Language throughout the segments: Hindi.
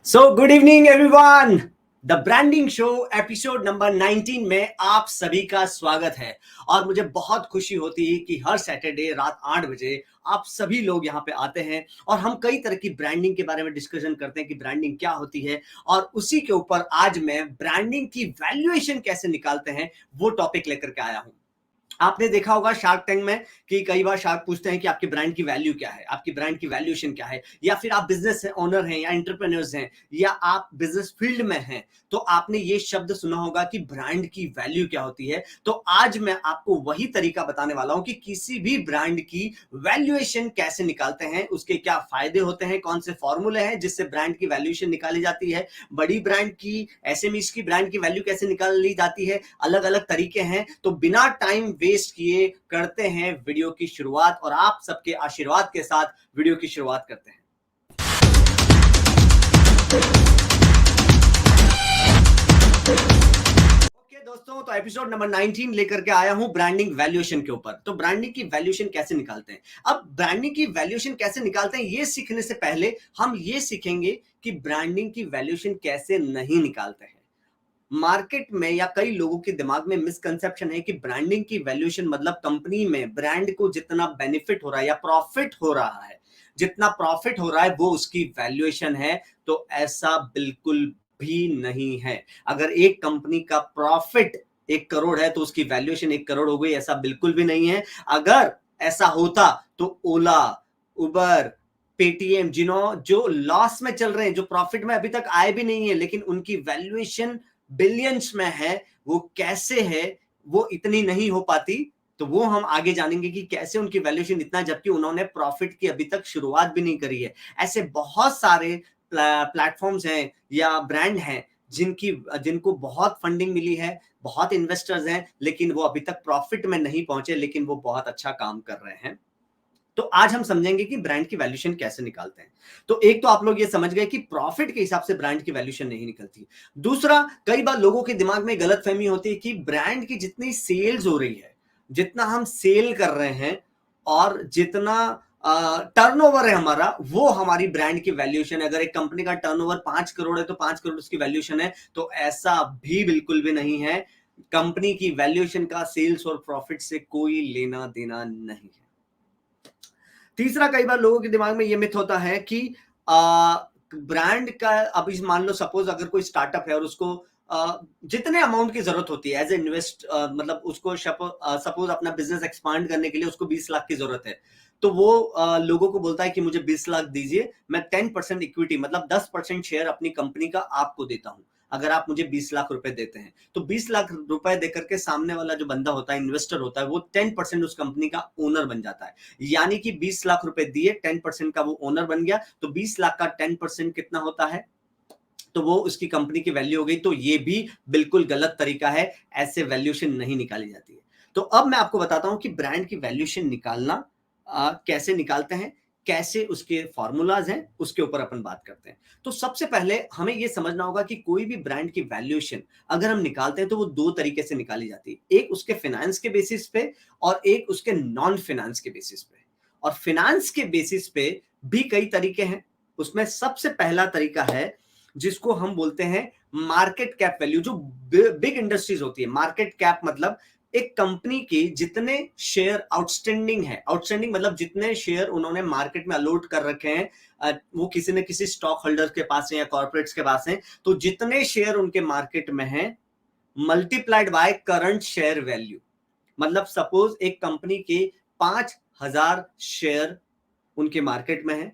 So good evening everyone. The branding show episode number 19 में आप सभी का स्वागत है। और मुझे बहुत खुशी होती है कि हर सैटरडे रात 8 बजे आप सभी लोग यहाँ पे आते हैं और हम कई तरह की ब्रांडिंग के बारे में डिस्कशन करते हैं कि ब्रांडिंग क्या होती है। और उसी के ऊपर आज मैं ब्रांडिंग की वैल्यूएशन कैसे निकालते हैं वो टॉपिक लेकर के आया हूँ। आपने देखा होगा शार्क टैंक में कि कई बार शार्क पूछते हैं कि आपके ब्रांड की वैल्यू क्या है, आपकी ब्रांड की वैल्यूएशन क्या है, या फिर आप बिजनेस ओनर हैं या एंटरप्रेन्योर्स हैं या आप बिजनेस फील्ड में हैं, तो आपने ये शब्द सुना होगा कि ब्रांड की वैल्यू क्या होती है। तो आज मैं आपको वही तरीका बताने वाला हूं कि किसी भी ब्रांड की वैल्यूएशन कैसे निकालते हैं, उसके क्या फायदे होते हैं, कौन से फॉर्मूले हैं जिससे ब्रांड की वैल्यूएशन निकाली जाती है, बड़ी ब्रांड की, एसएमईज की ब्रांड की वैल्यू कैसे निकाली जाती है, अलग अलग तरीके हैं। तो बिना टाइम वेस्ट किए करते हैं वीडियो की शुरुआत और आप सबके आशीर्वाद के साथ वीडियो की शुरुआत करते हैं। दोस्तों, तो एपिसोड नंबर 19 लेकर के आया हूं ब्रांडिंग वैल्यूएशन के ऊपर। तो ब्रांडिंग की वैल्यूएशन कैसे निकालते हैं? अब ब्रांडिंग की वैल्यूएशन कैसे निकालते हैं ये सीखने से पहले हम ये सीखेंगे कि ब्रांडिंग की वैल्यूएशन कैसे नहीं निकालते हैं। मार्केट में या कई लोगों के दिमाग में मिसकंसेप्शन है कि ब्रांडिंग की वैल्यूएशन मतलब कंपनी में ब्रांड को जितना बेनिफिट हो रहा है या प्रॉफिट हो रहा है, जितना प्रॉफिट हो रहा है वो उसकी वैल्यूएशन है। तो ऐसा बिल्कुल भी नहीं है। अगर एक कंपनी का प्रॉफिट 1 करोड़ है तो उसकी वैल्यूएशन 1 करोड़ हो गई, ऐसा बिल्कुल भी नहीं है। अगर ऐसा होता तो ओला, उबर, पेटीएम जो लॉस में चल रहे हैं, जो प्रॉफिट में अभी तक आए भी नहीं है, लेकिन उनकी वैल्यूएशन बिलियंस में है, वो कैसे है, वो इतनी नहीं हो पाती। तो वो हम आगे जानेंगे कि कैसे उनकी वैल्यूएशन इतना, जबकि उन्होंने प्रॉफिट की अभी तक शुरुआत भी नहीं करी है। ऐसे बहुत सारे प्लेटफॉर्म्स हैं या ब्रांड हैं जिनको बहुत फंडिंग मिली है, बहुत इन्वेस्टर्स हैं, लेकिन वो अभी तक प्रॉफिट में नहीं पहुंचे, लेकिन वो बहुत अच्छा काम कर रहे हैं। तो आज हम समझेंगे कि ब्रांड की वैल्यूएशन कैसे निकालते हैं। तो एक तो आप लोग ये समझ गए कि प्रॉफिट के हिसाब से ब्रांड की वैल्यूएशन नहीं निकलती। दूसरा, कई बार लोगों के दिमाग में गलतफहमी होती है कि ब्रांड की जितनी सेल्स हो रही है, जितना हम सेल कर रहे हैं और जितना टर्नओवर है हमारा, वो हमारी ब्रांड की वैल्यूएशन है। अगर एक कंपनी का टर्नओवर 5 करोड़ है तो 5 करोड़ उसकी वैल्यूएशन है, तो ऐसा भी बिल्कुल भी नहीं है। कंपनी की वैल्यूएशन का सेल्स और प्रॉफिट से कोई लेना देना नहीं है। तीसरा, कई बार लोगों के दिमाग में यह मिथ होता है कि ब्रांड का, अब इस मान लो सपोज अगर कोई स्टार्टअप है और उसको जितने अमाउंट की जरूरत होती है एज ए इन्वेस्ट, मतलब उसको सपोज अपना बिजनेस एक्सपांड करने के लिए उसको 20 लाख की जरूरत है, तो वो लोगों को बोलता है कि मुझे 20 लाख दीजिए, मैं 10% इक्विटी मतलब 10% शेयर अपनी कंपनी का आपको देता हूं अगर आप मुझे 20 लाख रुपए देते हैं। तो 20 लाख रुपए देकर के सामने वाला जो बंदा होता है, इन्वेस्टर होता है, वो 10% उस कंपनी का ओनर बन जाता है। यानी कि 20 लाख रुपए दिए, 10% का वो ओनर बन गया, तो 20 लाख का 10% कितना होता है? तो वो उसकी कंपनी की वैल्यू हो गई। तो ये भी बिल्कुल गलत तरीका है, ऐसे वैल्यूएशन नहीं निकाली जाती है। तो अब मैं आपको बताता हूं कि ब्रांड की वैल्यूएशन निकालना कैसे निकालते हैं, कैसे उसके फॉर्मूलाज हैं, उसके ऊपर अपन बात करते हैं। तो सबसे पहले हमें यह समझना होगा कि कोई भी ब्रांड की वैल्यूएशन अगर हम निकालते हैं तो वो दो तरीके से निकाली जाती है, एक उसके फाइनेंस के बेसिस पे और एक उसके नॉन फाइनेंस के बेसिस पे। और फाइनेंस के बेसिस पे भी कई तरीके हैं। उसमें सबसे पहला तरीका है जिसको हम बोलते हैं मार्केट कैप वैल्यू। जो बिग इंडस्ट्रीज होती है, मार्केट कैप मतलब एक कंपनी के जितने शेयर आउटस्टैंडिंग है, आउटस्टैंडिंग मतलब जितने शेयर उन्होंने मार्केट में अलॉट कर रखे हैं, वो किसी न किसी स्टॉक होल्डर के पास है या कॉर्पोरेट्स के पास है, तो जितने शेयर उनके मार्केट में हैं multiplied by current share value. मतलब सपोज एक कंपनी के 5,000 शेयर उनके मार्केट में है,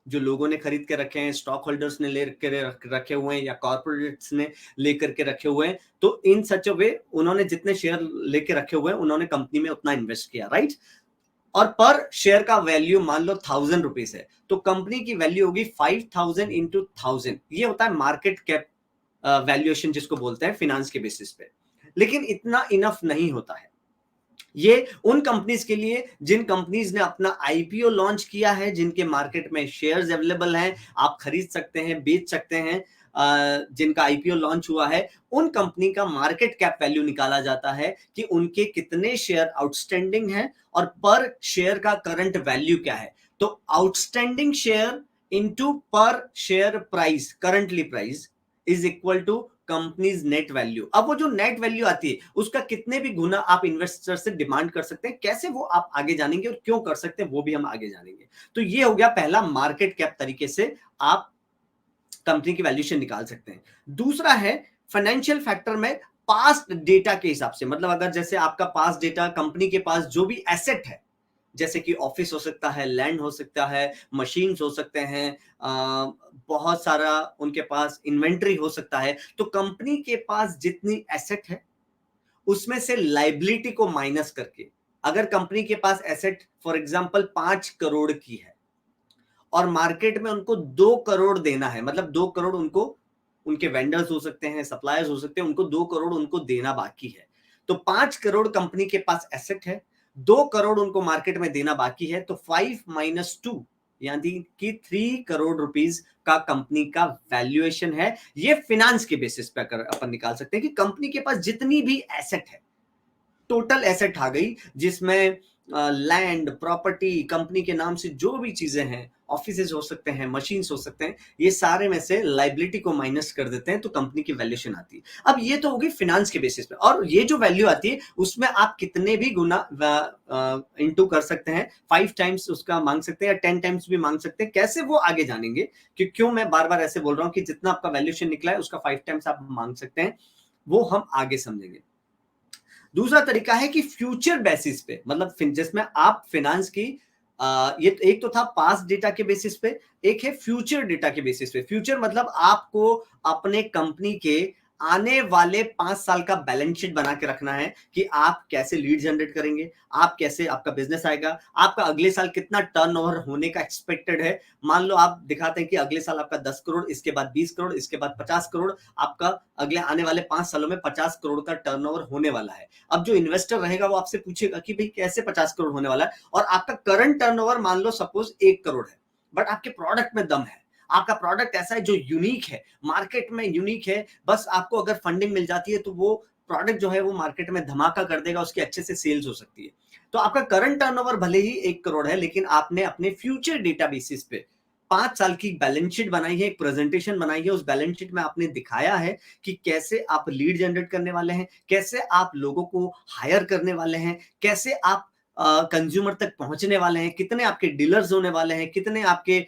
जो लोगों ने खरीद के रखे हैं, स्टॉक होल्डर्स ने रखे हुए हैं या कॉर्पोरेट्स ने लेकर के रखे हुए हैं। तो इन सच अ वे उन्होंने जितने शेयर लेके रखे हुए हैं उन्होंने कंपनी में उतना इन्वेस्ट किया, राइट। और पर शेयर का वैल्यू मान लो 1,000 रुपीज है, तो कंपनी की वैल्यू होगी 5,000 इंटू 1,000। ये होता है मार्केट कैप वैल्यूएशन, जिसको बोलते हैं फाइनेंस के बेसिस पे। लेकिन इतना इनफ नहीं होता है। ये उन कंपनीज के लिए जिन कंपनीज ने अपना आईपीओ लॉन्च किया है, जिनके मार्केट में शेयर्स अवेलेबल हैं, आप खरीद सकते हैं, बेच सकते हैं, जिनका आईपीओ लॉन्च हुआ है, उन कंपनी का मार्केट कैप वैल्यू निकाला जाता है कि उनके कितने शेयर आउटस्टैंडिंग हैं और पर शेयर का करंट वैल्यू क्या है। तो outstanding share into per share price, currently price is equal to company's net value. अब वो जो नेट वैल्यू आती है उसका कितने भी गुना आप इन्वेस्टर से डिमांड कर सकते हैं, कैसे वो आप आगे जानेंगे और क्यों कर सकते हैं वो भी हम आगे जानेंगे। तो ये हो गया पहला, मार्केट कैप तरीके से आप कंपनी की वैल्यूएशन निकाल सकते हैं। दूसरा है फाइनेंशियल फैक्टर में पास्ट डेटा के हिसाब से, मतलब अगर जैसे आपका पास्ट डेटा, कंपनी के पास जो भी एसेट है, जैसे कि ऑफिस हो सकता है, लैंड हो सकता है, मशीन्स हो सकते हैं, बहुत सारा उनके पास इन्वेंट्री हो सकता है, तो कंपनी के पास जितनी एसेट है उसमें से लाइबिलिटी को माइनस करके, अगर कंपनी के पास एसेट फॉर एग्जांपल 5 करोड़ की है और मार्केट में उनको 2 करोड़ देना है, मतलब 2 करोड़ उनको, उनके वेंडर्स हो सकते हैं, सप्लायर्स हो सकते हैं, उनको 2 करोड़ उनको देना बाकी है, तो 5 करोड़ कंपनी के पास एसेट है, 2 करोड़ उनको मार्केट में देना बाकी है, तो 5 माइनस 2 यानी कि 3 करोड़ रुपीस का कंपनी का वैल्यूएशन है। ये फिनेंस के बेसिस पे अपन निकाल सकते हैं कि कंपनी के पास जितनी भी एसेट है, टोटल एसेट आ गई, जिसमें लैंड, प्रॉपर्टी, कंपनी के नाम से जो भी चीजें हैं, ऑफिसेज हो सकते हैं, मशीन्स हो सकते हैं, ये सारे में से लाइबिलिटी को माइनस कर देते हैं तो कंपनी की वैल्यूएशन आती है। अब ये तो होगी फिनेंस के बेसिस पे, और ये जो वैल्यू आती है उसमें आप कितने भी गुना इनटू कर सकते हैं, 5 टाइम्स उसका मांग सकते हैं या 10 टाइम्स भी मांग सकते हैं, कैसे वो आगे जानेंगे, कि क्यों मैं बार बार ऐसे बोल रहा हूं कि जितना आपका वैल्यूएशन निकला है उसका 5 टाइम्स आप मांग सकते हैं, वो हम आगे समझेंगे। दूसरा तरीका है कि फ्यूचर बेसिस पे, मतलब जिसमें आप फिनेंस की ये तो एक तो था पास्ट डेटा के बेसिस पे, एक है फ्यूचर डेटा के बेसिस पे। फ्यूचर मतलब आपको अपने कंपनी के आने वाले 5 साल का बैलेंस शीट बना के रखना है कि आप कैसे लीड जनरेट करेंगे, आप कैसे आपका बिजनेस आएगा, आपका अगले साल कितना टर्नओवर होने का एक्सपेक्टेड है। मान लो आप दिखाते हैं कि अगले साल आपका 10 करोड़, इसके बाद 20 करोड़, इसके बाद 50 करोड़, आपका अगले आने वाले 5 सालों में 50 करोड़ का टर्नओवर होने वाला है। अब जो इन्वेस्टर रहेगा वो आपसे पूछेगा कि भाई कैसे 50 करोड़ होने वाला है, और आपका करंट टर्नओवर मान लो सपोज 1 करोड़ है, बट आपके प्रोडक्ट में दम है, आपका प्रोडक्ट ऐसा है जो यूनिक है, मार्केट में यूनिक है, बस आपको अगर फंडिंग मिल जाती है तो वो प्रोडक्ट जो है वो मार्केट में धमाका कर देगा, उसकी अच्छे से सेल्स हो सकती है। तो आपका करंट टर्नओवर भले ही 1 करोड़ है, लेकिन आपने अपने फ्यूचर डेटा बेसिस पे 5 साल की बैलेंस शीट बनाई है, एक प्रेजेंटेशन बनाई है, उस बैलेंस शीट में आपने दिखाया है कि कैसे आप लीड जनरेट करने वाले हैं, कैसे आप लोगों को हायर करने वाले हैं, कैसे आप कंज्यूमर तक पहुंचने वाले हैं, कितने आपके डीलर्स होने वाले हैं, कितने आपके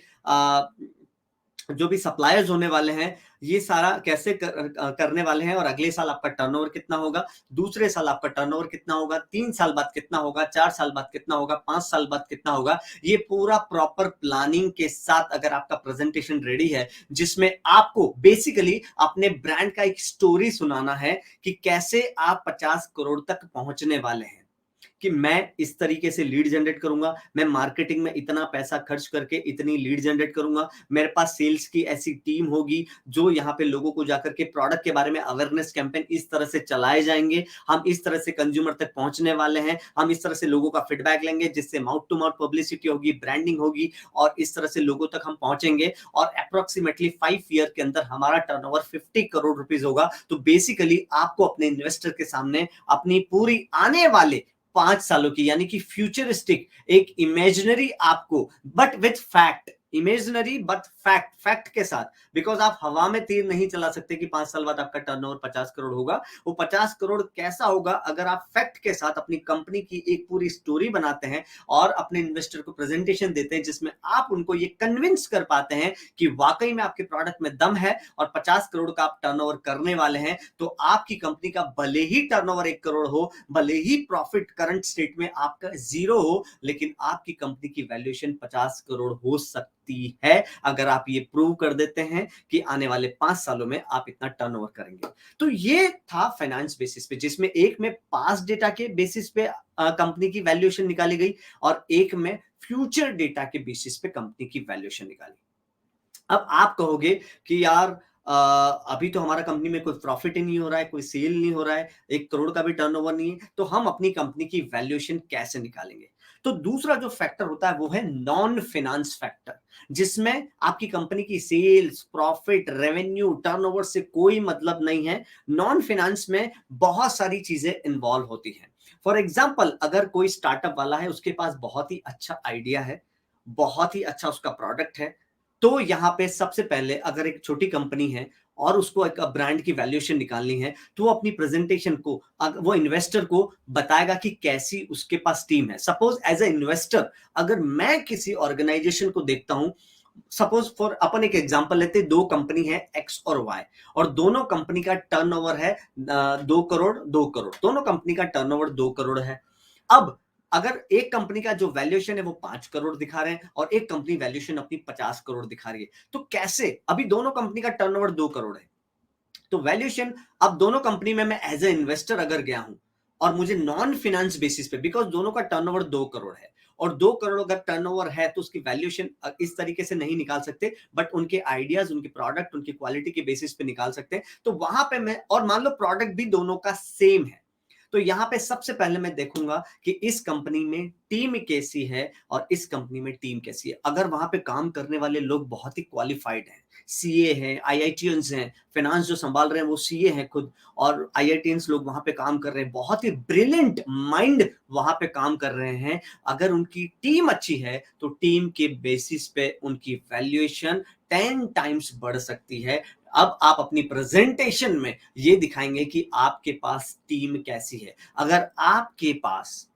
जो भी सप्लायर्स होने वाले हैं, ये सारा कैसे करने वाले हैं, और अगले साल आपका टर्नओवर कितना होगा, दूसरे साल आपका टर्नओवर कितना होगा, 3 साल बाद कितना होगा, 4 साल बाद कितना होगा, 5 साल बाद कितना होगा। ये पूरा प्रॉपर प्लानिंग के साथ अगर आपका प्रेजेंटेशन रेडी है, जिसमें आपको बेसिकली अपने ब्रांड का एक स्टोरी सुनाना है कि कैसे आप 50 करोड़ तक पहुंचने वाले हैं, कि मैं इस तरीके से लीड जनरेट करूंगा, मैं मार्केटिंग में इतना पैसा खर्च करके इतनी लीड जनरेट करूंगा, मेरे पास सेल्स की ऐसी टीम होगी जो यहाँ पे लोगों को जाकर के प्रोडक्ट के बारे में अवेयरनेस कैंपेन इस तरह से चलाए जाएंगे, हम इस तरह से कंज्यूमर तक पहुंचने वाले हैं, हम इस तरह से लोगों का फीडबैक लेंगे, जिससे माउथ टू माउथ पब्लिसिटी होगी, ब्रांडिंग होगी, और इस तरह से लोगों तक हम पहुंचेंगे, और अप्रोक्सीमेटली 5 ईयर के अंदर हमारा टर्नओवर 50 करोड़ रुपीस होगा। तो बेसिकली आपको अपने इन्वेस्टर के सामने अपनी पूरी आने वाले 5 सालों की, यानी कि फ्यूचरिस्टिक एक इमेजिनरी आपको, but with fact, imaginary but fact, fact के साथ, बिकॉज आप हवा में तीर नहीं चला सकते कि 5 साल बाद आपका टर्नओवर 50 करोड़ होगा। वो 50 करोड़ कैसा होगा अगर आप फैक्ट के साथ अपनी कंपनी की एक पूरी स्टोरी बनाते हैं और अपने इन्वेस्टर को प्रेजेंटेशन देते हैं, जिसमें आप उनको ये कन्विंस कर पाते हैं कि वाकई में आपके प्रोडक्ट में दम है और 50 करोड़ का आप टर्नओवर करने वाले हैं, तो आपकी कंपनी का भले ही टर्नओवर 1 करोड़ हो, भले ही प्रॉफिट करंट स्टेट में आपका 0 हो, लेकिन आपकी कंपनी की वैल्यूएशन 50 करोड़ हो सकती है अगर आप ये प्रूव कर देते हैं कि आने वाले 5 सालों में आप इतना टर्नओवर करेंगे। तो ये था फाइनेंस बेसिस पे, जिसमें एक में पास्ट डेटा के बेसिस पे कंपनी की वैल्यूएशन निकाली गई, और एक में फ्यूचर डेटा के बेसिस पे कंपनी की वैल्यूएशन निकाली। अब आप कहोगे कि यार अभी तो हमारा कंपनी में कोई प्रॉफिट ही नहीं हो रहा है, कोई सेल नहीं हो रहा है, 1 करोड़ का भी टर्नओवर नहीं है, तो हम अपनी कंपनी की वैल्यूएशन कैसे निकालेंगे? तो दूसरा जो फैक्टर होता है वो है नॉन फाइनेंस फैक्टर, जिसमें आपकी कंपनी की सेल्स, प्रॉफिट, रेवेन्यू, टर्नओवर से कोई मतलब नहीं है। नॉन फाइनेंस में बहुत सारी चीजें इन्वॉल्व होती हैं। फॉर एग्जाम्पल, अगर कोई स्टार्टअप वाला है, उसके पास बहुत ही अच्छा आइडिया है, बहुत ही अच्छा उसका प्रोडक्ट है, तो यहाँ पे सबसे पहले अगर एक छोटी कंपनी है और उसको एक ब्रांड की वैल्यूएशन निकालनी है, तो वो अपनी प्रेजेंटेशन को वो इन्वेस्टर को बताएगा कि कैसी उसके पास टीम है। सपोज एज ए इन्वेस्टर अगर मैं किसी ऑर्गेनाइजेशन को देखता हूं, सपोज फॉर अपन एक एग्जांपल लेते हैं, दो कंपनी है एक्स और वाई, और दोनों कंपनी का टर्नओवर है 2 करोड़ 2 करोड़, दोनों कंपनी का टर्नओवर 2 करोड़ है। अब अगर एक कंपनी का जो वैल्यूएशन है वो 5 करोड़ दिखा रहे हैं और एक कंपनी वैल्यूएशन अपनी 50 करोड़ दिखा रही है, तो कैसे? अभी दोनों कंपनी का टर्नओवर 2 करोड़ है, तो वैल्यूएशन, अब दोनों कंपनी में मैं एज ए इन्वेस्टर अगर गया हूं और मुझे नॉन फाइनेंस बेसिस पे, बिकॉज दोनों का टर्नओवर 2 करोड़ है और 2 करोड़ अगर टर्नओवर है तो उसकी वैल्यूएशन इस तरीके से नहीं निकाल सकते, बट उनके आइडियाज, उनके प्रोडक्ट, उनकी क्वालिटी के बेसिस पे निकाल सकते हैं। तो वहां पे मैं, और मान लो प्रोडक्ट भी दोनों का सेम है, तो यहां पे सबसे पहले मैं देखूंगा कि इस कंपनी में टीम कैसी है और इस कंपनी में टीम कैसी है। अगर वहां पे काम करने वाले लोग बहुत ही क्वालिफाइड हैं, सीए हैं, आईआईटीएंस हैं, फाइनेंस जो संभाल रहे हैं वो सीए हैं खुद, और आईआईटीएंस लोग वहां पे काम कर रहे हैं, बहुत ही ब्रिलियंट माइंड वहां पे काम कर रहे हैं, अगर उनकी टीम अच्छी है तो टीम के बेसिस पे उनकी वैल्यूएशन 10 टाइम्स बढ़ सकती है। अब आप अपनी प्रेजेंटेशन में ये दिखाएंगे कि आपके पास टीम कैसी है। अगर आपके पास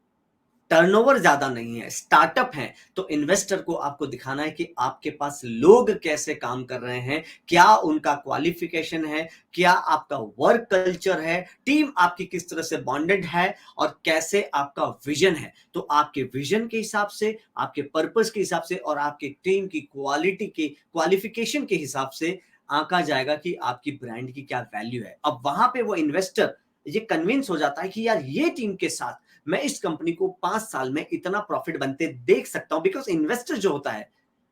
टर्नओवर ज्यादा नहीं है, स्टार्टअप है, तो इन्वेस्टर को आपको दिखाना है कि आपके पास लोग कैसे काम कर रहे हैं, क्या उनका क्वालिफिकेशन है, क्या आपका वर्क कल्चर है, टीम आपकी किस तरह से बॉन्डेड है, और कैसे आपका विजन है। तो आपके विजन के हिसाब से, आपके पर्पस के हिसाब से और आपके टीम की क्वालिटी के क्वालिफिकेशन के हिसाब से आंका जाएगा कि आपकी ब्रांड की क्या वैल्यू है। अब वहां पे वो इन्वेस्टर ये कन्विंस हो जाता है कि यार ये टीम के साथ मैं इस कंपनी को 5 साल में इतना प्रॉफिट बनते देख सकता हूं, बिकॉज इन्वेस्टर जो होता है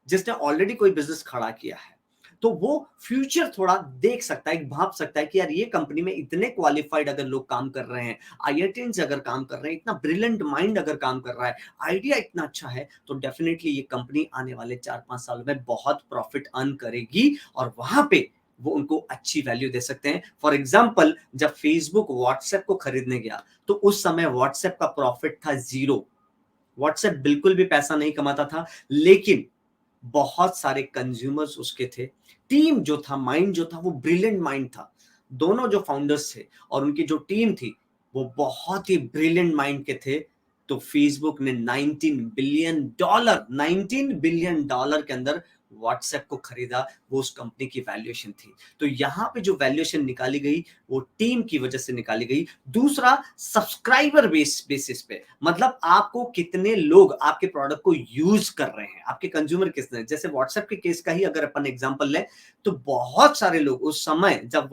जिसने ऑलरेडी कोई बिजनेस खड़ा किया है, तो वो फ्यूचर थोड़ा देख सकता है, भाप सकता है कि यार ये कंपनी में इतने क्वालिफाइड अगर लोग काम कर रहे हैं, आईआईटीएन से अगर काम कर रहे हैं, इतना ब्रिलियंट माइंड अगर काम कर रहा है, आइडिया इतना अच्छा है, तो डेफिनेटली ये कंपनी आने वाले 4-5 साल में बहुत प्रॉफिट अर्न करेगी, और वहां पे वो उनको अच्छी वैल्यू दे सकते हैं। फॉर एग्जाम्पल, जब फेसबुक व्हाट्सएप को खरीदने गया तो उस समय व्हाट्सएप का प्रॉफिट था 0, व्हाट्सएप बिल्कुल भी पैसा नहीं कमाता था, लेकिन बहुत सारे कंज्यूमर्स उसके थे, टीम जो था, माइंड जो था, वो ब्रिलियंट माइंड था, दोनों जो फाउंडर्स थे और उनकी जो टीम थी वो बहुत ही ब्रिलियंट माइंड के थे। तो फेसबुक ने $19 बिलियन के अंदर व्हाट्सएप को खरीदा, वो उस कंपनी की वैल्यूएशन थी। तो यहां पे जो वैल्यूएशन निकाली गई वो टीम की वजह से निकाली गई। दूसरा, सब्सक्राइबर बेसिस पे, मतलब आपको कितने लोग आपके प्रोडक्ट को यूज कर रहे हैं, आपके कंज्यूमर कितने। जैसे व्हाट्सएप के केस का ही अगर अपन एग्जांपल लें, तो बहुत सारे लोग उस समय जब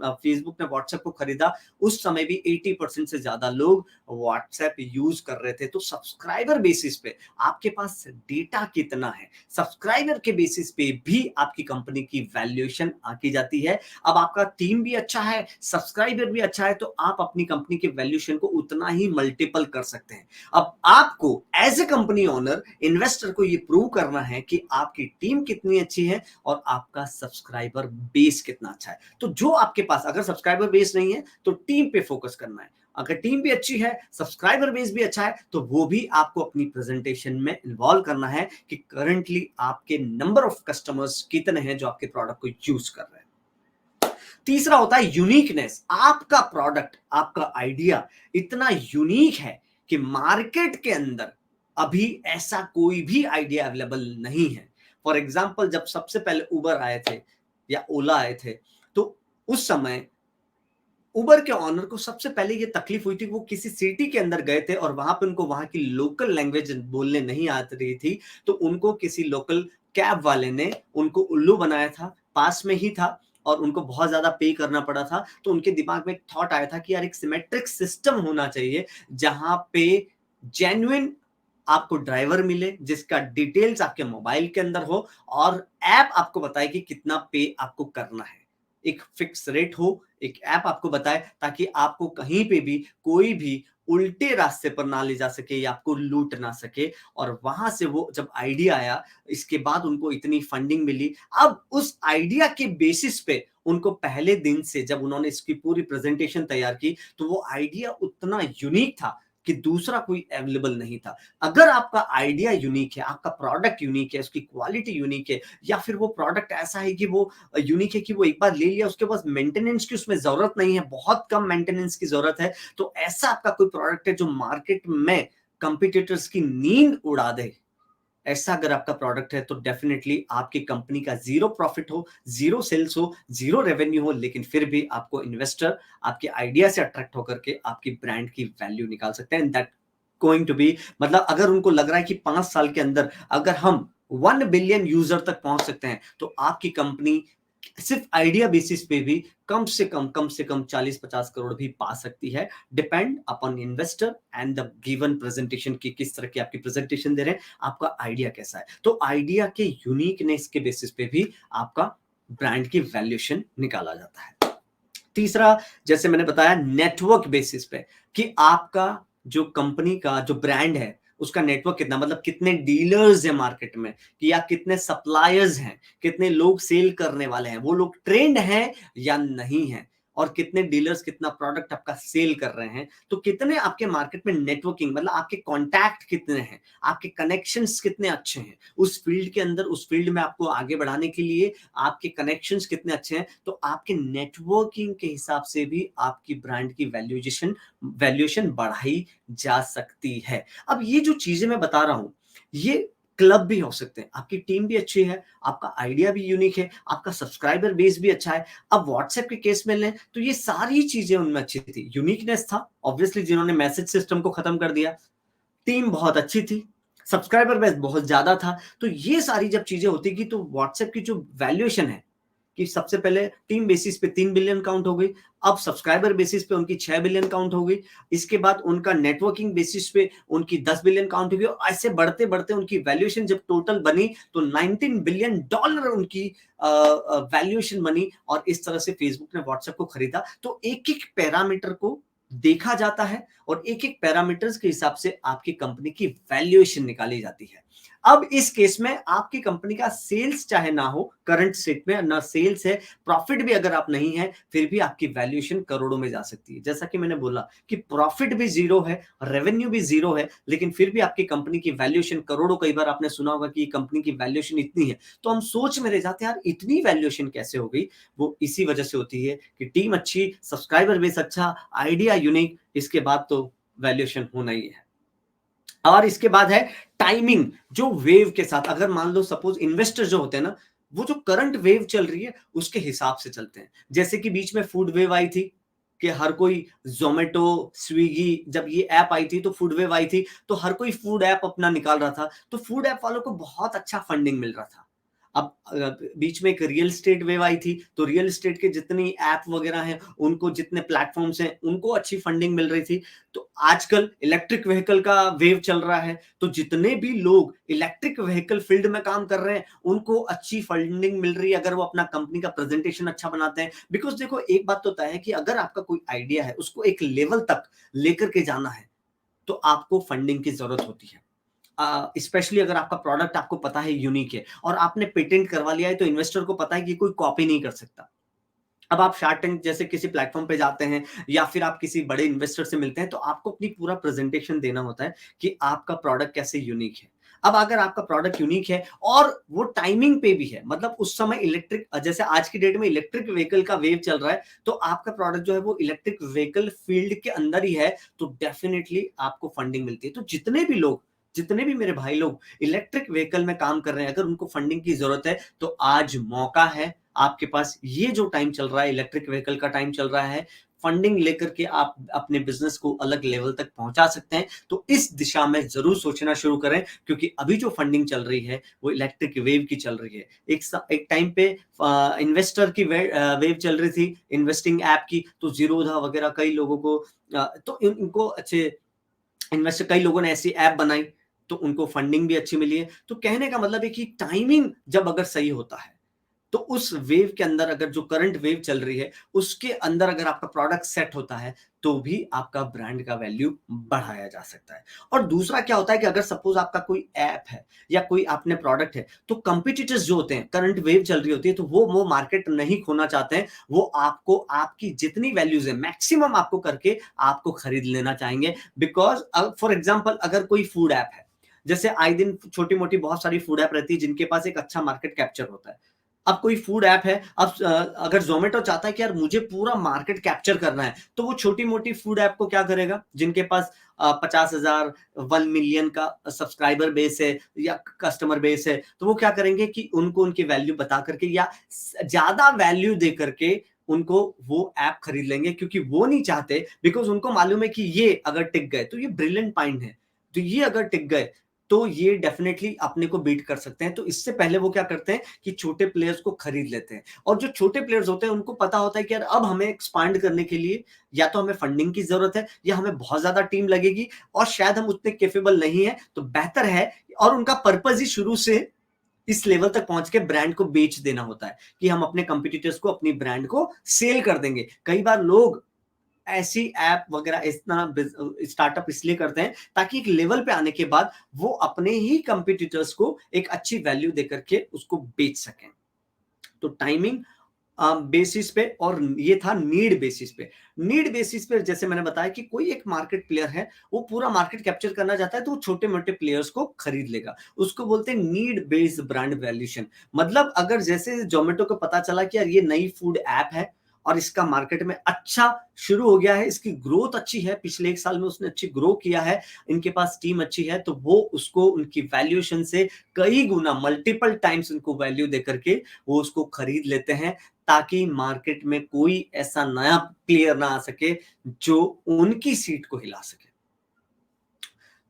फेसबुक ने व्हाट्सएप को खरीदा, उस समय भी 80% से ज्यादा लोग व्हाट्सएप यूज कर रहे थे। तो सब्सक्राइबर बेसिस पे आपके पास डेटा कितना है, सब्सक्राइबर के बेसिस पे भी आपकी कंपनी की वैल्यूएशन आकी जाती है। अब आपका टीम भी अच्छा है, सब्सक्राइबर भी अच्छा है, तो आप अपनी कंपनी के वैल्यूएशन को उतना ही मल्टीपल कर सकते हैं। अब आपको as a company owner, investor को ये प्रूव करना है कि आपकी टीम कितनी अच्छी है और आपका सब्सक्राइबर बेस कितना अच्छा है। तो जो आपके पास अगर सब्सक्राइबर बेस नहीं है तो टीम पे फोकस करना है, अगर टीम भी अच्छी है, सब्सक्राइबर बेस भी अच्छा है, तो वो भी आपको अपनी प्रेजेंटेशन में इन्वॉल्व करना है कि करंटली आपके नंबर ऑफ कस्टमर्स कितने हैं जो आपके प्रोडक्ट को यूज कर रहे हैं। तीसरा होता है यूनिकनेस। आपका प्रोडक्ट, आपका आइडिया इतना यूनिक है कि मार्केट के अंदर अभी ऐसा कोई भी आइडिया अवेलेबल नहीं है। फॉर एग्जाम्पल, जब सबसे पहले उबर आए थे या ओला आए थे, तो उस समय उबर के ऑनर को सबसे पहले ये तकलीफ हुई थी, वो किसी सिटी के अंदर गए थे और वहां पे उनको वहां की लोकल लैंग्वेज बोलने नहीं आ रही थी, तो उनको किसी लोकल कैब वाले ने उनको उल्लू बनाया था, पास में ही था और उनको बहुत ज्यादा पे करना पड़ा था। तो उनके दिमाग में एक थॉट आया था कि यार एक सिमेट्रिक सिस्टम होना चाहिए जहां पे जेन्युइन आपको ड्राइवर मिले, जिसका डिटेल्स आपके मोबाइल के अंदर हो और ऐप आपको बताए कि कितना पे आपको करना है, एक फिक्स रेट हो, एक ऐप आपको बताए, ताकि आपको कहीं पे भी कोई भी उल्टे रास्ते पर ना ले जा सके या आपको लूट ना सके। और वहां से वो जब आइडिया आया, इसके बाद उनको इतनी फंडिंग मिली। अब उस आइडिया के बेसिस पे उनको पहले दिन से जब उन्होंने इसकी पूरी प्रेजेंटेशन तैयार की, तो वो आइडिया उतना यूनिक था कि दूसरा कोई अवेलेबल नहीं था। अगर आपका आइडिया यूनिक है, आपका प्रोडक्ट यूनिक है, उसकी क्वालिटी यूनिक है, या फिर वो प्रोडक्ट ऐसा है कि वो यूनिक है कि वो एक बार ले लिया उसके बाद मेंटेनेंस की उसमें जरूरत नहीं है, बहुत कम मेंटेनेंस की जरूरत है, तो ऐसा आपका कोई प्रोडक्ट है जो मार्केट में कंपटीटर्स की नींद उड़ा दे, ऐसा अगर आपका प्रोडक्ट है तो डेफिनेटली आपकी कंपनी का जीरो प्रॉफिट हो, जीरो सेल्स हो, जीरो रेवेन्यू हो, लेकिन फिर भी आपको इन्वेस्टर आपके आइडिया से अट्रैक्ट होकर के आपकी ब्रांड की वैल्यू निकाल सकते हैं। दैट गोइंग टू बी, मतलब अगर उनको लग रहा है कि 5 साल के अंदर अगर हम 1 बिलियन यूजर तक पहुंच सकते हैं तो आपकी कंपनी सिर्फ आइडिया बेसिस पे भी कम से कम 40-50 करोड़ भी पा सकती है, depend upon investor and the given presentation की किस तरह की आपकी प्रेजेंटेशन दे रहे हैं, आपका आइडिया कैसा है। तो आइडिया के यूनिकनेस के बेसिस पे भी आपका ब्रांड की वैल्यूएशन निकाला जाता है। तीसरा, जैसे मैंने बताया, नेटवर्क बेसिस पे कि आपका जो कंपनी का जो ब्रांड है उसका नेटवर्क कितना, मतलब कितने डीलर्स हैं मार्केट में, कि या कितने सप्लायर्स हैं, कितने लोग सेल करने वाले हैं, वो लोग ट्रेंड हैं या नहीं है, और कितने डीलर्स कितना प्रोडक्ट आपका सेल कर रहे हैं, तो कितने आपके मार्केट में नेटवर्किंग, मतलब आपके कॉन्टैक्ट कितने हैं, आपके कनेक्शंस कितने अच्छे हैं उस फील्ड के अंदर, उस फील्ड में आपको आगे बढ़ाने के लिए आपके कनेक्शंस कितने अच्छे हैं, तो आपके नेटवर्किंग के हिसाब से भी आपकी ब्रांड की वैल्यूएशन बढ़ाई जा सकती है। अब ये जो चीजें मैं बता रहा हूं, ये क्लब भी हो सकते हैं, आपकी टीम भी अच्छी है, आपका आइडिया भी यूनिक है, आपका सब्सक्राइबर बेस भी अच्छा है। अब व्हाट्सएप के केस में लें तो ये सारी चीजें उनमें अच्छी थी, यूनिकनेस था ऑब्वियसली, जिन्होंने मैसेज सिस्टम को खत्म कर दिया, टीम बहुत अच्छी थी, सब्सक्राइबर बेस बहुत ज्यादा था, तो ये सारी जब चीजें होती की तो व्हाट्सएप की जो वैल्यूएशन है कि सबसे पहले टीम बेसिस पे 3 बिलियन काउंट हो गई, अब सब्सक्राइबर बेसिस पे उनकी 6 बिलियन काउंट हो गई, इसके बाद उनका नेटवर्किंग बेसिस पे उनकी 10 बिलियन काउंट हो गई, और ऐसे बढ़ते बढ़ते उनकी वैल्यूएशन जब टोटल बनी तो $19 बिलियन उनकी वैल्यूएशन बनी, और इस तरह से फेसबुक ने व्हाट्सएप को खरीदा। तो एक एक पैरामीटर को देखा जाता है और एक एक पैरामीटर्स के हिसाब से आपकी कंपनी की वैल्यूएशन निकाली जाती है। अब इस केस में आपकी कंपनी का सेल्स चाहे ना हो, करंट स्टेट में ना सेल्स है, प्रॉफिट भी अगर आप नहीं है, फिर भी आपकी वैल्यूएशन करोड़ों में जा सकती है। जैसा कि मैंने बोला कि प्रॉफिट भी जीरो है, रेवेन्यू भी जीरो है, लेकिन फिर भी आपकी कंपनी की वैल्यूएशन करोड़ों, कई बार आपने सुना होगा कि कंपनी की वैल्यूएशन इतनी है, तो हम सोच में रह जाते हैं यार इतनी वैल्यूएशन कैसे हो गई। वो इसी वजह से होती है कि टीम अच्छी, सब्सक्राइबर बेस अच्छा, आइडिया यूनिक, इसके बाद तो वैल्यूएशन होना ही है। और इसके बाद है टाइमिंग, जो वेव के साथ, अगर मान लो सपोज इन्वेस्टर जो होते हैं ना, वो जो करंट वेव चल रही है उसके हिसाब से चलते हैं। जैसे कि बीच में फूड वेव आई थी कि हर कोई जोमेटो, स्विगी, जब ये ऐप आई थी तो फूड वेव आई थी, तो हर कोई फूड ऐप अपना निकाल रहा था, तो फूड ऐप वालों को बहुत अच्छा फंडिंग मिल रहा था। अब बीच में एक रियल एस्टेट वेव आई थी, तो रियल एस्टेट के जितनी ऐप वगैरह हैं उनको, जितने प्लेटफॉर्म्स हैं उनको अच्छी फंडिंग मिल रही थी। तो आजकल इलेक्ट्रिक व्हीकल का वेव चल रहा है, तो जितने भी लोग इलेक्ट्रिक व्हीकल फील्ड में काम कर रहे हैं उनको अच्छी फंडिंग मिल रही है, अगर वो अपना कंपनी का प्रेजेंटेशन अच्छा बनाते हैं। बिकॉज देखो, एक बात तो तय है कि अगर आपका कोई आइडिया है उसको एक लेवल तक लेकर के जाना है तो आपको फंडिंग की जरूरत होती है। स्पेशली अगर आपका प्रोडक्ट आपको पता है यूनिक है और आपने पेटेंट करवा लिया है, तो इन्वेस्टर को पता है कि कोई कॉपी नहीं कर सकता। अब आप शार्क टैंक जैसे किसी प्लेटफॉर्म पे जाते हैं या फिर आप किसी बड़े इन्वेस्टर से मिलते हैं, तो आपको अपनी पूरा प्रेजेंटेशन देना होता है कि आपका प्रोडक्ट कैसे यूनिक है। अब अगर आपका प्रोडक्ट यूनिक है और वो टाइमिंग पे भी है, मतलब उस समय इलेक्ट्रिक, जैसे आज की डेट में इलेक्ट्रिक व्हीकल का वेव चल रहा है, तो आपका प्रोडक्ट जो है वो इलेक्ट्रिक व्हीकल फील्ड के अंदर ही है, तो डेफिनेटली आपको फंडिंग मिलती है। तो जितने भी मेरे भाई लोग इलेक्ट्रिक व्हीकल में काम कर रहे हैं, अगर उनको फंडिंग की जरूरत है तो आज मौका है आपके पास। ये जो टाइम चल रहा है, इलेक्ट्रिक व्हीकल का टाइम चल रहा है, फंडिंग लेकर के आप अपने बिजनेस को अलग लेवल तक पहुंचा सकते हैं। तो इस दिशा में जरूर सोचना शुरू करें, क्योंकि अभी जो फंडिंग चल रही है वो इलेक्ट्रिक वेव की चल रही है। एक टाइम पे इन्वेस्टर की वेव चल रही थी, इन्वेस्टिंग ऐप की, तो जीरोधा वगैरह कई लोगों को तो इनको अच्छे इन्वेस्टर, कई लोगों ने ऐसी ऐप बनाई तो उनको फंडिंग भी अच्छी मिली है। तो कहने का मतलब है कि टाइमिंग जब अगर सही होता है तो उस वेव के अंदर अगर जो करंट वेव चल रही है उसके अंदर अगर आपका प्रोडक्ट सेट होता है तो भी आपका ब्रांड का वैल्यू बढ़ाया जा सकता है। और दूसरा क्या होता है कि अगर सपोज आपका कोई ऐप है या कोई आपने प्रोडक्ट है, तो कंपिटिटर्स जो होते हैं, करंट वेव चल रही होती है, तो वो मार्केट नहीं खोना चाहते हैं, वो आपको आपकी जितनी वैल्यूज है मैक्सिमम आपको करके आपको खरीद लेना चाहेंगे। बिकॉज फॉर एग्जाम्पल अगर कोई फूड ऐप है, जैसे आए दिन छोटी मोटी बहुत सारी फूड ऐप रहती है जिनके पास एक अच्छा मार्केट कैप्चर होता है। अब कोई फूड ऐप है, अब अगर जोमेटो चाहता है कि यार मुझे पूरा मार्केट कैप्चर करना है, तो वो छोटी मोटी फूड ऐप को क्या करेगा, जिनके पास 50,000 1 मिलियन का सब्सक्राइबर बेस है या कस्टमर बेस है, तो वो क्या करेंगे कि उनको उनकी वैल्यू बता करके या ज्यादा वैल्यू दे करके उनको वो ऐप खरीद लेंगे, क्योंकि वो नहीं चाहते, बिकॉज उनको मालूम है कि ये अगर टिक गए तो ये ब्रिलियंट माइंड है, तो ये अगर टिक गए तो ये डेफिनेटली अपने को बीट कर सकते हैं। तो इससे पहले वो क्या करते हैं कि छोटे प्लेयर्स को खरीद लेते हैं। और जो छोटे प्लेयर्स होते हैं उनको पता होता है कि यार अब हमें एक्सपांड करने के लिए या तो हमें फंडिंग की जरूरत है या हमें बहुत ज्यादा टीम लगेगी और शायद हम उतने कैपेबल नहीं है, तो बेहतर है। और उनका पर्पज ही शुरू से इस लेवल तक पहुंच के ब्रांड को बेच देना होता है कि हम अपने कंपटीटर्स को अपनी ब्रांड को सेल कर देंगे। कई बार लोग ऐसी ऐप वगैरह इतना स्टार्टअप इसलिए करते हैं ताकि एक लेवल पे आने के बाद वो अपने ही कंपटीटर्स को एक अच्छी वैल्यू देकर के उसको बेच सकें। तो टाइमिंग बेसिस पे, और ये था नीड बेसिस पे। नीड बेसिस पे जैसे मैंने बताया कि कोई एक मार्केट प्लेयर है, वो पूरा मार्केट कैप्चर करना चाहता है, तो वो छोटे मोटे प्लेयर्स को खरीद लेगा। उसको बोलते हैं नीड बेस्ड ब्रांड वैल्यूएशन। मतलब अगर जैसे जोमेटो को पता चला कि यार ये नई फूड ऐप है और इसका मार्केट में अच्छा शुरू हो गया है, इसकी ग्रोथ अच्छी है, पिछले 1 साल में उसने अच्छी ग्रो किया है, इनके पास टीम अच्छी है, तो वो उसको उनकी वैल्यूएशन से कई गुना मल्टीपल टाइम्स उनको वैल्यू देकर के वो उसको खरीद लेते हैं, ताकि मार्केट में कोई ऐसा नया प्लेयर ना आ सके जो उनकी सीट को हिला सके।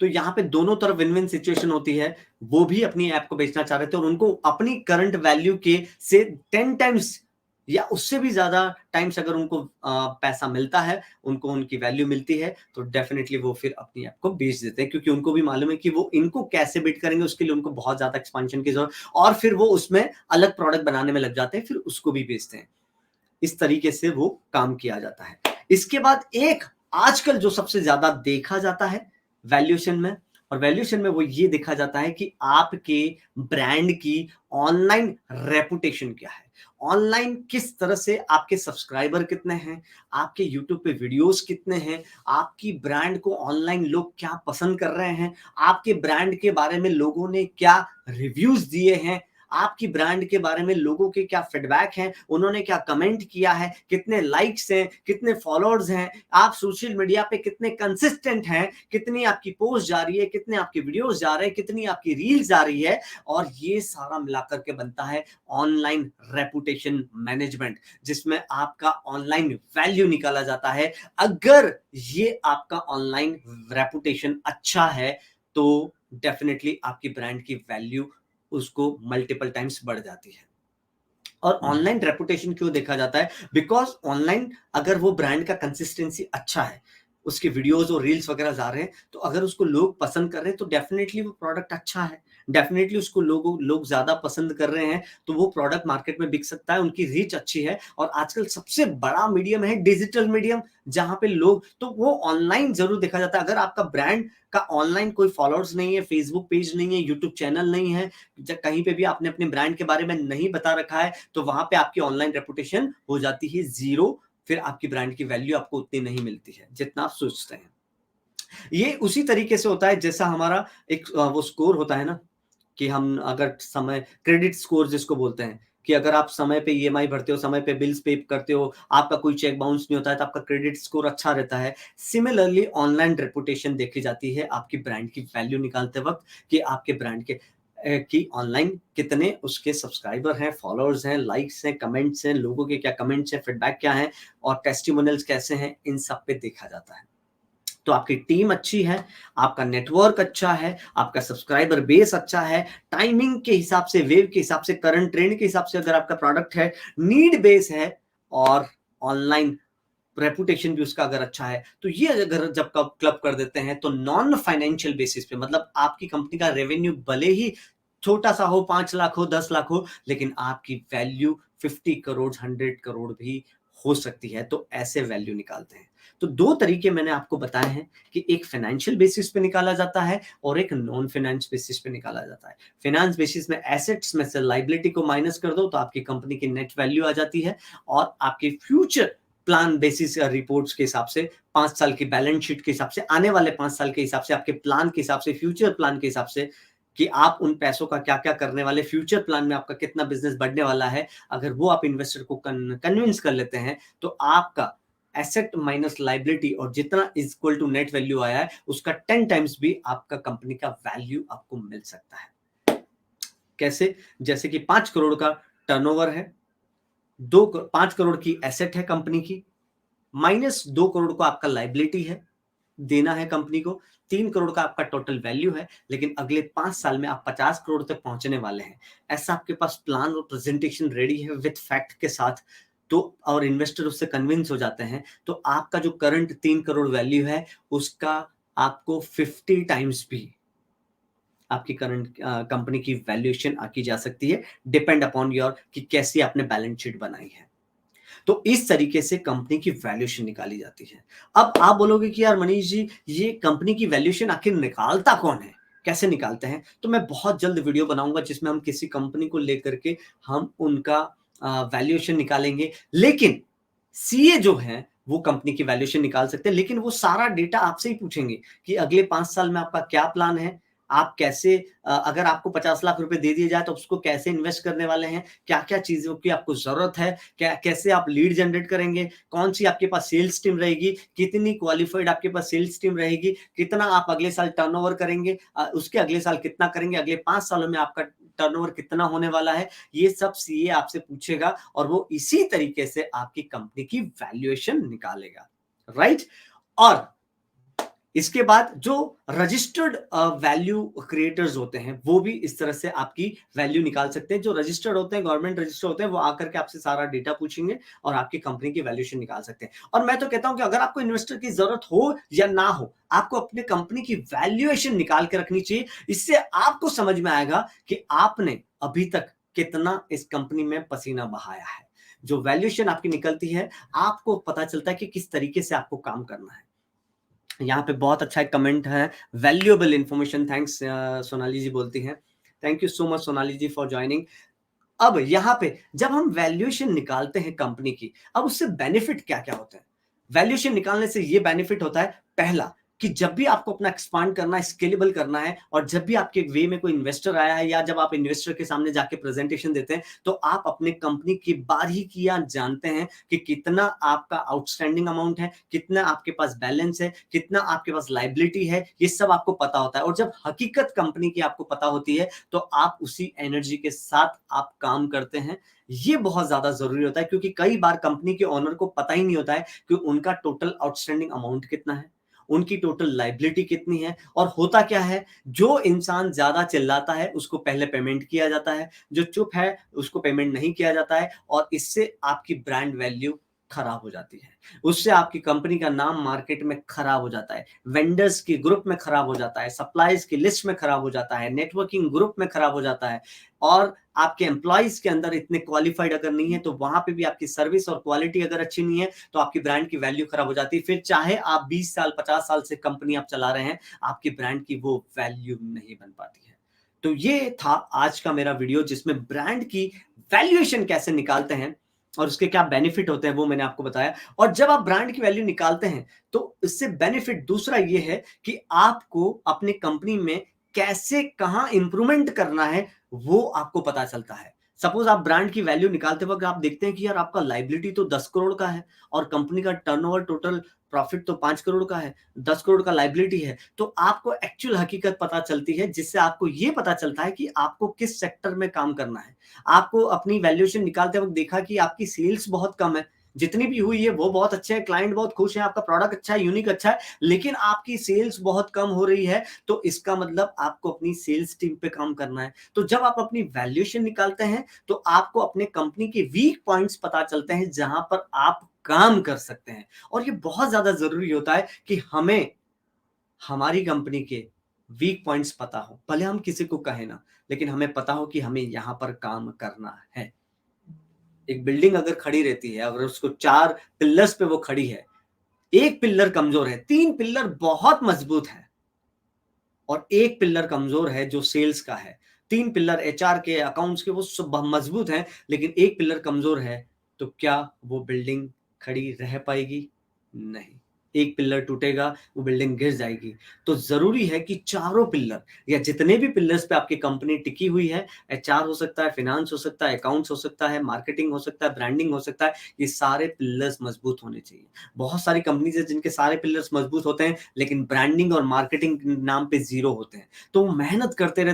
तो यहां पे दोनों तरफ विन विन सिचुएशन होती है। वो भी अपनी ऐप को बेचना चाह रहे थे और उनको अपनी करंट वैल्यू के से 10 टाइम्स या उससे भी ज्यादा टाइम्स अगर उनको पैसा मिलता है, उनको उनकी वैल्यू मिलती है, तो डेफिनेटली वो फिर अपनी ऐप को बेच देते हैं, क्योंकि उनको भी मालूम है कि वो इनको कैसे बिट करेंगे, उसके लिए उनको बहुत ज्यादा एक्सपेंशन की जरूरत, और फिर वो उसमें अलग प्रोडक्ट बनाने में लग जाते हैं, फिर उसको भी बेचते हैं। इस तरीके से वो काम किया जाता है। इसके बाद एक आजकल जो सबसे ज्यादा देखा जाता है वैल्यूएशन में, और वैल्यूएशन में वो ये देखा जाता है कि आपके ब्रांड की ऑनलाइन रेपुटेशन क्या है, ऑनलाइन किस तरह से आपके सब्सक्राइबर कितने हैं, आपके यूट्यूब पे वीडियोस कितने हैं, आपकी ब्रांड को ऑनलाइन लोग क्या पसंद कर रहे हैं, आपके ब्रांड के बारे में लोगों ने क्या रिव्यूज दिए हैं, आपकी ब्रांड के बारे में लोगों के क्या फीडबैक हैं, उन्होंने क्या कमेंट किया है, कितने लाइक्स हैं, कितने फॉलोअर्स हैं, आप सोशल मीडिया पे कितने कंसिस्टेंट हैं, कितनी आपकी पोस्ट जा रही है, कितने आपके वीडियोस जा रहे हैं, कितनी आपकी रील्स जा रही है, और ये सारा मिलाकर के बनता है ऑनलाइन रेपुटेशन मैनेजमेंट, जिसमें आपका ऑनलाइन वैल्यू निकाला जाता है। अगर ये आपका ऑनलाइन रेपुटेशन अच्छा है तो डेफिनेटली आपकी ब्रांड की वैल्यू उसको मल्टीपल टाइम्स बढ़ जाती है। और ऑनलाइन रेपुटेशन क्यों देखा जाता है, बिकॉज ऑनलाइन अगर वो ब्रांड का कंसिस्टेंसी अच्छा है, उसके वीडियोस और रील्स वगैरह जा रहे हैं, तो अगर उसको लोग पसंद कर रहे हैं तो डेफिनेटली वो प्रोडक्ट अच्छा है, डेफिनेटली उसको लोग ज्यादा पसंद कर रहे हैं, तो वो प्रोडक्ट मार्केट में बिक सकता है, उनकी रीच अच्छी है। और आजकल सबसे बड़ा मीडियम है डिजिटल मीडियम, जहां पे लोग, तो वो ऑनलाइन जरूर देखा जाता है। अगर आपका ब्रांड का ऑनलाइन कोई फॉलोअर्स नहीं है, फेसबुक पेज नहीं है, यूट्यूब चैनल नहीं है, कहीं पे भी आपने अपने ब्रांड के बारे में नहीं बता रखा है, तो वहां पे आपकी ऑनलाइन रेपुटेशन हो जाती है जीरो। फिर आपकी ब्रांड की वैल्यू आपको उतनी नहीं मिलती है जितना आप सोचते हैं। ये उसी तरीके से होता है जैसा हमारा एक वो स्कोर होता है ना, कि हम अगर समय, क्रेडिट स्कोर जिसको बोलते हैं, कि अगर आप समय पे ईएमआई भरते हो, समय पे बिल्स पे करते हो, आपका कोई चेक बाउंस नहीं होता है, तो आपका क्रेडिट स्कोर अच्छा रहता है। सिमिलरली ऑनलाइन रेपुटेशन देखी जाती है आपकी ब्रांड की वैल्यू निकालते वक्त, कि आपके ब्रांड के कि ऑनलाइन कितने उसके सब्सक्राइबर हैं, फॉलोअर्स हैं, लाइक्स हैं, कमेंट्स हैं, लोगों के क्या कमेंट्स हैं, फीडबैक क्या है, और टेस्टिमोनियल्स कैसे हैं, इन सब पे देखा जाता है। तो आपकी टीम अच्छी है, आपका नेटवर्क अच्छा है, आपका सब्सक्राइबर बेस अच्छा है, टाइमिंग के हिसाब से, वेव के हिसाब से, करंट ट्रेंड के हिसाब से अगर आपका प्रोडक्ट है, नीड बेस है, और ऑनलाइन रेपुटेशन भी उसका अगर अच्छा है, तो ये अगर जब क्लब कर देते हैं, तो नॉन फाइनेंशियल बेसिस पे, मतलब आपकी कंपनी का रेवेन्यू भले ही छोटा सा हो, 5 लाख हो, 10 लाख हो, लेकिन आपकी वैल्यू 50 करोड़, 100 करोड़ भी हो सकती है। तो ऐसे वैल्यू निकालते हैं। तो 2 तरीके मैंने आपको बताए हैं कि एक फाइनेंशियल बेसिस पे निकाला जाता है और एक नॉन फाइनेंस बेसिस पे निकाला जाता है। फाइनेंस बेसिस में एसेट्स में से लायबिलिटी को माइनस कर दो तो आपकी कंपनी की नेट वैल्यू आ जाती है, और आपकी फ्यूचर प्लान बेसिस रिपोर्ट्स के हिसाब से 5 साल की बैलेंस शीट के हिसाब से, आने वाले 5 साल के हिसाब से, आपके प्लान के हिसाब से, फ्यूचर प्लान के हिसाब से कि आप उन पैसों का क्या-क्या करने वाले, फ्यूचर प्लान में आपका कितना बिज़नेस बढ़ने वाला है, अगर वो आप इन्वेस्टर को कन्विंस कर लेते हैं, तो आपका एसेट माइनस लायबिलिटी और जितना is equal to net value आया है, उसका 10 टाइम्स भी आपका कंपनी का वैल्यू आपको मिल सकता है। कैसे? जैसे कि 5 करोड़ का टर्नओवर है, 5 करोड़ की एसेट है कंपनी की, माइनस 2 करोड़ का आपका लायबिलिटी है, देना है कंपनी को, 3 करोड़ का आपका टोटल वैल्यू है, लेकिन अगले 5 साल में आप 50 करोड़ तक पहुंचने वाले हैं। ऐसा आपके पास प्लान और प्रेजेंटेशन रेडी है विथ फैक्ट के साथ, तो और इन्वेस्टर उससे कन्विंस हो जाते हैं, तो आपका जो करंट 3 करोड़ वैल्यू है, उसका आपको 50 टाइम्स भी आपकी करंट कंपनी की वैल्यूएशन आकी जा सकती है, डिपेंड अपॉन योर कि कैसी आपने बैलेंस शीट बनाई है। तो इस तरीके से कंपनी की वैल्यूएशन निकाली जाती है। अब आप बोलोगे कि यार मनीष जी, ये कंपनी की वैल्यूएशन आखिर निकालता कौन है? कैसे निकालते हैं? तो मैं बहुत जल्द वीडियो बनाऊँगा जिसमें हम किसी कंपनी को लेकर के हम उनका वैल्यूएशन निकालेंगे। लेकिन सीए जो हैं, वो कंपनी की वैल्यूएशन निकाल सकते हैं, लेकिन वो सारा डेटा आपसे ही पूछेंगे कि अगले 5 साल में आपका क्या प्लान है? आप कैसे अगर आपको 50 लाख रुपए दे दिए जाए तो उसको कैसे इन्वेस्ट करने वाले हैं? क्या-क्या चीज़ों की आपको ज़रूरत है? कैसे आप लीड जनरेट करेंगे? कौन-सी आपके पास सेल्स टीम रहेगी? कितनी क्वालिफाइड आपके पास सेल्स टीम रहेगी? कितना आप अगले साल टर्नओवर करेंगे? उसके अगले साल कितना करेंगे? अगले 5 सालों में आपका टर्नओवर कितना होने वाला है? ये सब सीए आपसे पूछेगा और वो इसी तरीके से आपकी कंपनी की वैल्यूएशन निकालेगा, राइट? और इसके बाद जो रजिस्टर्ड वैल्यू क्रिएटर्स होते हैं, वो भी इस तरह से आपकी वैल्यू निकाल सकते हैं। जो रजिस्टर्ड होते हैं, गवर्नमेंट रजिस्टर्ड होते हैं, वो आकर के आपसे सारा डेटा पूछेंगे और आपकी कंपनी की वैल्यूएशन निकाल सकते हैं। और मैं तो कहता हूं कि अगर आपको इन्वेस्टर की जरूरत हो या ना हो, आपको अपने कंपनी की वैल्यूएशन निकाल के रखनी चाहिए। इससे आपको समझ में आएगा कि आपने अभी तक कितना इस कंपनी में पसीना बहाया है। जो वैल्यूएशन आपकी निकलती है, आपको पता चलता है कि किस तरीके से आपको काम करना है। यहाँ पे बहुत अच्छा एक कमेंट है, valuable information, thanks Sonali ji बोलती हैं। Thank you so much Sonali ji for joining. अब यहाँ पे जब हम वैल्यूएशन निकालते हैं कंपनी की, अब उससे बेनिफिट क्या-क्या होते हैं? वैल्यूएशन निकालने से ये बेनिफिट होता है, पहला कि जब भी आपको अपना एक्सपांड करना है, स्केलेबल करना है, और जब भी आपके वे में कोई इन्वेस्टर आया है या जब आप इन्वेस्टर के सामने जाके प्रेजेंटेशन देते हैं, तो आप अपने कंपनी की बारीकियां जानते हैं कि कितना आपका आउटस्टैंडिंग अमाउंट है, कितना आपके पास बैलेंस है, कितना आपके पास लायबिलिटी है, ये सब आपको पता होता है। और जब हकीकत कंपनी की आपको पता होती है, तो आप उसी एनर्जी के साथ आप काम करते हैं। ये बहुत ज्यादा जरूरी होता है, क्योंकि कई बार कंपनी के ओनर को पता ही नहीं होता है कि उनका टोटल आउटस्टैंडिंग अमाउंट कितना है, उनकी टोटल लायबिलिटी कितनी है। और होता क्या है, जो इंसान ज्यादा चिल्लाता है उसको पहले पेमेंट किया जाता है, जो चुप है उसको पेमेंट नहीं किया जाता है, और इससे आपकी ब्रांड वैल्यू खराब हो जाती है। उससे आपकी कंपनी का नाम मार्केट में खराब हो जाता है, वेंडर्स की ग्रुप में खराब हो जाता है, सप्लाईज की लिस्ट में खराब हो जाता है, नेटवर्किंग ग्रुप में खराब हो जाता है। और आपके एम्प्लॉइज के अंदर इतने क्वालिफाइड अगर नहीं है, तो वहां पे भी आपकी सर्विस और क्वालिटी अगर अच्छी नहीं है, तो आपकी ब्रांड की वैल्यू खराब हो जाती है। फिर चाहे आप 20 साल 50 साल से कंपनी आप चला रहे हैं, आपकी ब्रांड की वो वैल्यू नहीं बन पाती है। तो ये था आज का मेरा वीडियो, जिसमें ब्रांड की वैल्यूएशन कैसे निकालते हैं और उसके क्या बेनिफिट होते हैं वो मैंने आपको बताया। और जब आप ब्रांड की वैल्यू निकालते हैं, तो इससे बेनिफिट दूसरा ये है कि आपको अपने कंपनी में कैसे कहां इंप्रूवमेंट करना है, वो आपको पता चलता है। सपोज आप ब्रांड की वैल्यू निकालते वक्त आप देखते हैं कि यार आपका लायबिलिटी तो 10 करोड़ का है और कंपनी का टर्नओवर टोटल प्रॉफिट तो 5 करोड़ का है, 10 करोड़ का लायबिलिटी है, तो आपको एक्चुअल हकीकत पता चलती है, जिससे आपको ये पता चलता है कि आपको किस सेक्टर में काम करना है। आपको अपनी वैल्यूएशन निकालते वक्त देखा कि आपकी सेल्स बहुत कम है, जितनी भी हुई है वो बहुत अच्छे हैं, क्लाइंट बहुत खुश है, आपका प्रोडक्ट अच्छा है, यूनिक अच्छा है, लेकिन आपकी सेल्स बहुत कम हो रही है, तो इसका मतलब आपको अपनी सेल्स टीम पे काम करना है। तो जब आप अपनी वैल्यूएशन निकालते हैं, तो आपको अपने कंपनी के वीक पॉइंट्स पता चलते हैं, जहां पर आप काम कर सकते हैं। और ये बहुत ज्यादा जरूरी होता है कि हमें हमारी कंपनी के वीक पॉइंट्स पता हो, भले हम किसी को कहें ना, लेकिन हमें पता हो कि हमें यहाँ पर काम करना है। एक बिल्डिंग अगर खड़ी रहती है, अगर उसको 4 पिलर्स पे वो खड़ी है, 1 पिलर कमज़ोर है, 3 पिलर बहुत मज़बूत हैं और 1 पिलर कमज़ोर है जो सेल्स का है। 3 पिलर एचआर के, अकाउंट्स के वो सब मज़बूत हैं, लेकिन 1 पिलर कमज़ोर है, तो क्या वो बिल्डिंग खड़ी रह पाएगी? नहीं। 1 पिलर टूटेगा, वो बिल्डिंग गिर जाएगी। तो ज़रूरी है कि चारों पिलर या जितने भी पिलर्स पे आपकी कंपनी टिकी हुई है, एचआर हो सकता है, फाइनेंस हो सकता है, अकाउंट्स हो सकता है, मार्केटिंग हो सकता है, ब्रांडिंग हो सकता है, ये सारे पिलर्स मज़बूत होने चाहिए। बहुत सारी कंपनीज़ हैं जिनके सारे पिलर्स मज़बूत होते हैं, लेकिन ब्रांडिंग और मार्केटिंग नाम पे ज़ीरो होते हैं। तो वो मेहनत करते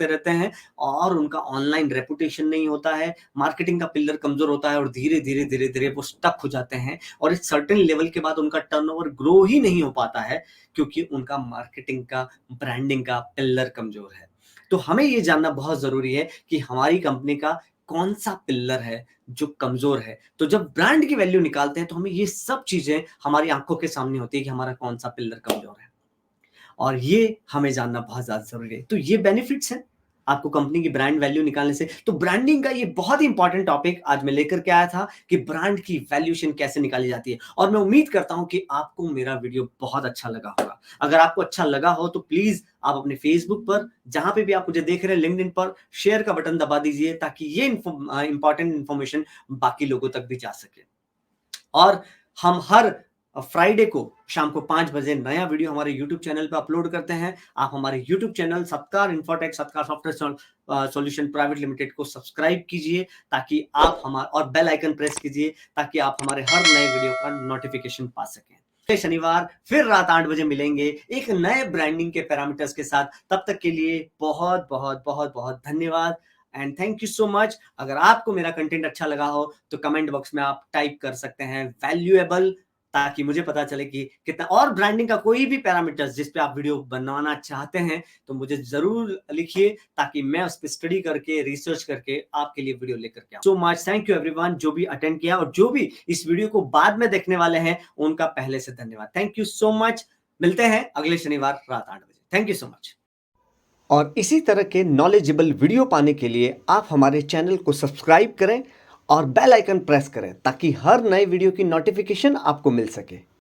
रहते हैं और उनका ऑनलाइन रेपुटेशन नहीं होता है, मार्केटिंग का पिलर कमज़ोर होता है और धीरे-धीरे वो स्टक हो जाते हैं और एक सर्टेन लेवल के बाद उनका टर्नओवर ग्रो ही नहीं हो पाता है, क्योंकि उनका मार्केटिंग का, ब्रांडिंग का पिलर कमज़ोर है। तो हमें ये जानना बहुत ज़रूरी है कि हमारी कंपनी का कौन-सा पिलर है जो कमज़ोर है। तो जब ब्रांड की वैल्यू निकालते हैं, तो हमें ये सब चीज़ें हमारी आँखों के सामने होती है कि हमारा कौन-सा पिलर कमज़ोर है। और ये हमें जानना बहुत ज़्यादा ज़रूरी है। तो ये बेनिफिट्स हैं आपको कंपनी की ब्रांड वैल्यू निकालने से। तो ब्रांडिंग का ये बहुत ही इंपॉर्टेंट टॉपिक आज मैं लेकर के आया था कि ब्रांड की वैल्यूएशन कैसे निकाली जाती है और मैं उम्मीद करता हूँ कि आपको मेरा वीडियो बहुत अच्छा लगा होगा। अगर आपको अच्छा लगा हो तो प्लीज़ आप अपने फेसबुक पर, जहाँ पे भी आप मुझे देख रहे हैं, लिंक्डइन पर शेयर का बटन दबा दीजिए ताकि ये इंपॉर्टेंट इन्फॉर्मेशन बाकी लोगों तक भी जा सके। और हम हर फ्राइडे को शाम को 5 बजे नया वीडियो हमारे यूट्यूब चैनल पे अपलोड करते हैं। आप हमारे यूट्यूब चैनल सत्कार इन्फोटेक, सत्कार सॉफ्टवेयर सॉल्यूशन प्राइवेट लिमिटेड को सब्सक्राइब कीजिए ताकि आप और बेल आइकन प्रेस कीजिए ताकि आप हमारे हर नए वीडियो का नोटिफिकेशन पा सकें। अगले शनिवार फिर रात 8 बजे मिलेंगे एक नए ब्रांडिंग के पैरामीटर्स के साथ। तब तक के लिए बहुत धन्यवाद and thank you so much. अगर आपको मेरा कंटेंट अच्छा लगा हो तो कमेंट बॉक्स में आप टाइप कर सकते हैं वैल्यूएबल, ताकि मुझे पता चले कि कितना, और ब्रांडिंग का कोई भी पैरामीटर्स जिस पे आप वीडियो बनवाना चाहते हैं तो मुझे जरूर लिखिए ताकि मैं उस पर स्टडी करके, रिसर्च करके आपके लिए वीडियो लेकर के आऊं। So much thank you everyone जो भी अटेंड किया और जो भी इस वीडियो को बाद में देखने वाले हैं उनका पहले से धन्यवाद। Thank you so much. मिलते हैं अगले शनिवार रात 8 बजे। Thank you so much. और इसी तरह के नॉलेजेबल वीडियो पाने के लिए आप हमारे चैनल को सब्सक्राइब करें और बेल आइकन प्रेस करें ताकि हर नए वीडियो की नोटिफिकेशन आपको मिल सके।